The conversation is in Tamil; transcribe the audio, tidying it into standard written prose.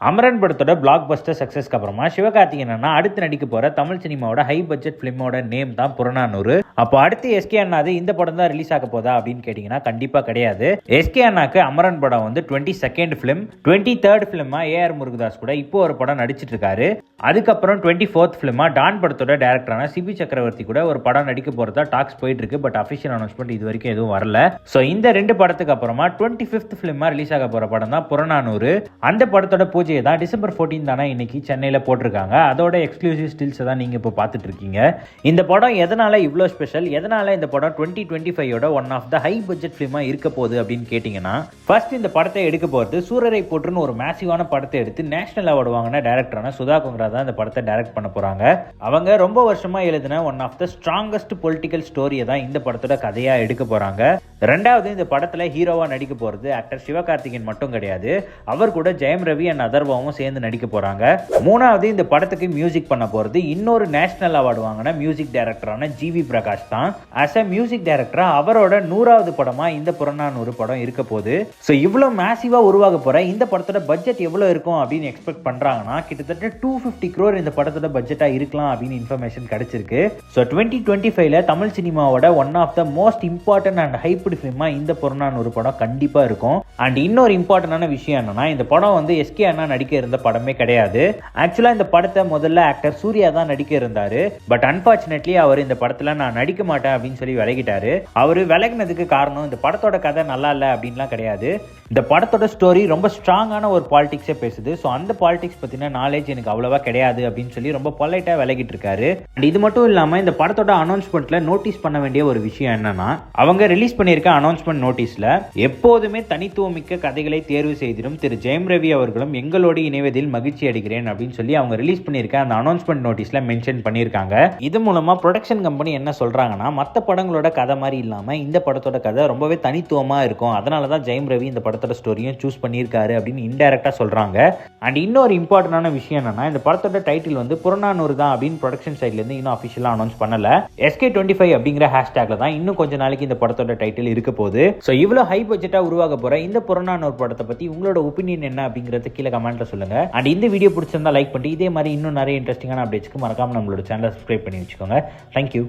அமரன் படத்தோட பிளாக் பஸ்டர் சக்சஸ்க்கு அப்புறமா சிவகார்த்திகேயன் அடுத்து நடிக்க போற தமிழ் சினிமாவோட ஹை பட்ஜெட் பிலிமோட நேம் தான் புறநானூறு. அப்போ அடுத்து எஸ்கே அண்ணாது இந்த படம் தான் ரிலீஸ் ஆக போதா அப்படின்னு கேட்டீங்கன்னா கண்டிப்பா கிடையாது. எஸ்கே அண்ணாக்கு அமரன் படம் வந்து 22nd film, 23rd ஃபிலிமா AR Murugadoss கூட இப்போ ஒரு படம் நடிச்சிட்டு இருக்காரு. அதுக்கப்புறம் 24th ஃபிலிமா டான் படத்தோட டைரக்டரான சிபி சக்கரவர்த்தி கூட ஒரு படம் நடிக்க போறதா டாக்ஸ் போயிட்டு இருக்கு. பட் அபிஷியல் அனௌன்ஸ்மெண்ட் இது வரைக்கும் எதுவும் வரல. சோ இந்த ரெண்டு படத்துக்கு அப்புறமா 25th ஃபிலிமா ரிலீஸ் ஆக போற படம் தான் புறநானூறு. அந்த படத்தோட பூஜையை தான் டிசம்பர் 14 தானே இன்னைக்கு சென்னையில போட்டிருக்காங்க. அதோட எக்ஸ்க்ளூசிவ் ஸ்டில்ஸ் தான் நீங்க இப்போ பார்த்துட்டு இருக்கீங்க. இந்த படம் எதனால இவ்வளோ ஸ்பெஷல், எதனால இந்த படம் 2025 one of the high budget ஃபிலிமா இருக்க போகுது அப்படின்னு கேட்டீங்கன்னா, ஃபர்ஸ்ட் இந்த படத்தை எடுக்க போறது சூரரை போற்றுன்னு ஒரு மேசிவான படத்தை எடுத்து நேஷனல் அவார்டு வாங்கின டைரக்டரான சுதா கொங்கரா தான் இந்த படத்தை டைரக்ட் பண்ண போறாங்க. அவங்க ரொம்ப வருஷமா எழுதின one of the strongest political ஸ்டோரியை தான் இந்த படத்தோட கதையா எடுக்க போறாங்க. ரெண்டாவது, இந்த படத்துல ஹீரோவா நடிக்க போறது ஆக்டர் சிவகார்த்திகேயன் மட்டும் கிடையாது, அவர் கூட ஜெயம் ரவி அண்ட் அதர்வாவும் சேர்ந்து நடிக்க போறாங்க. மூணாவது, இந்த படத்துக்கு மியூசிக் பண்ண போறது இன்னொரு நேஷனல் அவார்டு வாங்கின மியூசிக் டைரக்டரான ஜிவி பிரகாஷ் தான். ஆஸ் அ மியூசிக் டைரக்டரா அவரோட 100வது படமா இந்த புறநானூறு படம் இருக்க போகுது. ஸோ இவ்வளோ மேசிவா உருவாக போற இந்த படத்தோட பட்ஜெட் எவ்வளவு இருக்கும் அப்படின்னு எக்ஸ்பெக்ட் பண்றாங்கன்னா, கிட்டத்தட்ட 250 crore இந்த படத்தோட பட்ஜெட்டா இருக்கலாம் அப்படின்னு இன்ஃபர்மேஷன் கிடைச்சிருக்கு. ஸோ 2025ல தமிழ் சினிமாவோட one of the most important and hyped ஃபிலிமா இந்த புறநானூறு படம் கண்டிப்பா இருக்கும். அண்ட் இன்னொரு இம்பார்ட்டன்டான விஷயம் என்னன்னா, இந்த படம் வந்து எஸ்கே அண்ணா நடிக்க இருந்த படமே கிடையாது. ஆக்சுவலா இந்த படத்தை முதல்ல ஆக்டர் சூர்யா தான் நடிக்க இருந்தாரு. பட் அன்பார்ச்சுனேட்லி அவர் இந்த படத்துல நான் நடிக்க மாட்டேன் அப்படின்னு சொல்லி விலகிட்டாரு. அவரு விலகினதுக்கு காரணம் இந்த படத்தோட கதை நல்லா இல்லை அப்படின்லாம் கிடையாது. இந்த படத்தோட ஸ்டோரி ரொம்ப ஸ்ட்ராங்கான ஒரு பாலிடிக்ஸே பேசுது. ஸோ அந்த பாலிடிக்ஸ் பத்தின நாலேஜ் எனக்கு அவ்வளவா கிடையாது அப்படின்னு சொல்லி ரொம்ப பொலைட்டா விலகிட்டு இருக்காரு. அண்ட் இது மட்டும் இல்லாம இந்த படத்தோட அனௌன்ஸ்மெண்ட்ல நோட்டீஸ் பண்ண வேண்டிய ஒரு விஷயம் என்னன்னா, அவங்க ரிலீஸ் பண்ணியிருக்க அனௌன்ஸ்மெண்ட் நோட்டீஸ்ல எப்போதுமே தனித்துவமிக்க கதைகளை தேர்வு செய்திடும் திரு ஜெயம் ரவி அவர்களும் எங்களோடு இணைவதில் மகிழ்ச்சி அடைகிறேன் அப்படின்னு சொல்லி அவங்க ரிலீஸ் பண்ணியிருக்க அந்த அனௌன்ஸ்மெண்ட் நோட்டீஸ்ல மென்ஷன் பண்ணியிருக்காங்க. இது மூலமா ப்ரொடக்ஷன் கம்பெனி என்ன சொல்றாங்கன்னா, மற்ற படங்களோட கதை மாதிரி இல்லாம இந்த படத்தோட கதை ரொம்பவே தனித்துவமா இருக்கும், அதனாலதான் ஜெயம் ரவி இந்த படத்தோட ஸ்டோரியும் சூஸ் பண்ணியிருக்காரு அப்படின்னு இன்டைரக்டா சொல்றாங்க. அண்ட் இன்னொரு இம்பார்ட்டன்டான விஷயம் என்னன்னா, இந்த படத்தோட டைட்டில் வந்து புறநானூறு தான் அப்படின்னு ப்ரொடக்ஷன் சைட்ல இருந்து இன்னும் அபிஷியலா அனௌன்ஸ் பண்ணல. SK25 அப்படிங்கிற ஹேஷ்டேக்ல தான் இன்னும் கொஞ்ச நாளைக்கு இந்த படத்தோட டைட்டில் இருக்க போகுது. ஸோ இவ்வளோ ஹை பட்ஜெட்டா உருவாக போற இந்த புறநானூறு படத்தை பத்தி உங்களோட ஒப்பீனியன் என்ன அப்படிங்கறத கீழே கமெண்ட்ல சொல்லுங்க. அண்ட் இந்த வீடியோ பிடிச்சிருந்தா லைக் பண்ணி இதே மாதிரி இன்னும் நிறைய இன்ட்ரெஸ்டிங்கான அப்டேட்ஸ்க்கு மறக்காம நம்மளோட சேனலை சப்ஸ்கிரைப் பண்ணி வச்சுக்கோங்க. தேங்க்யூ.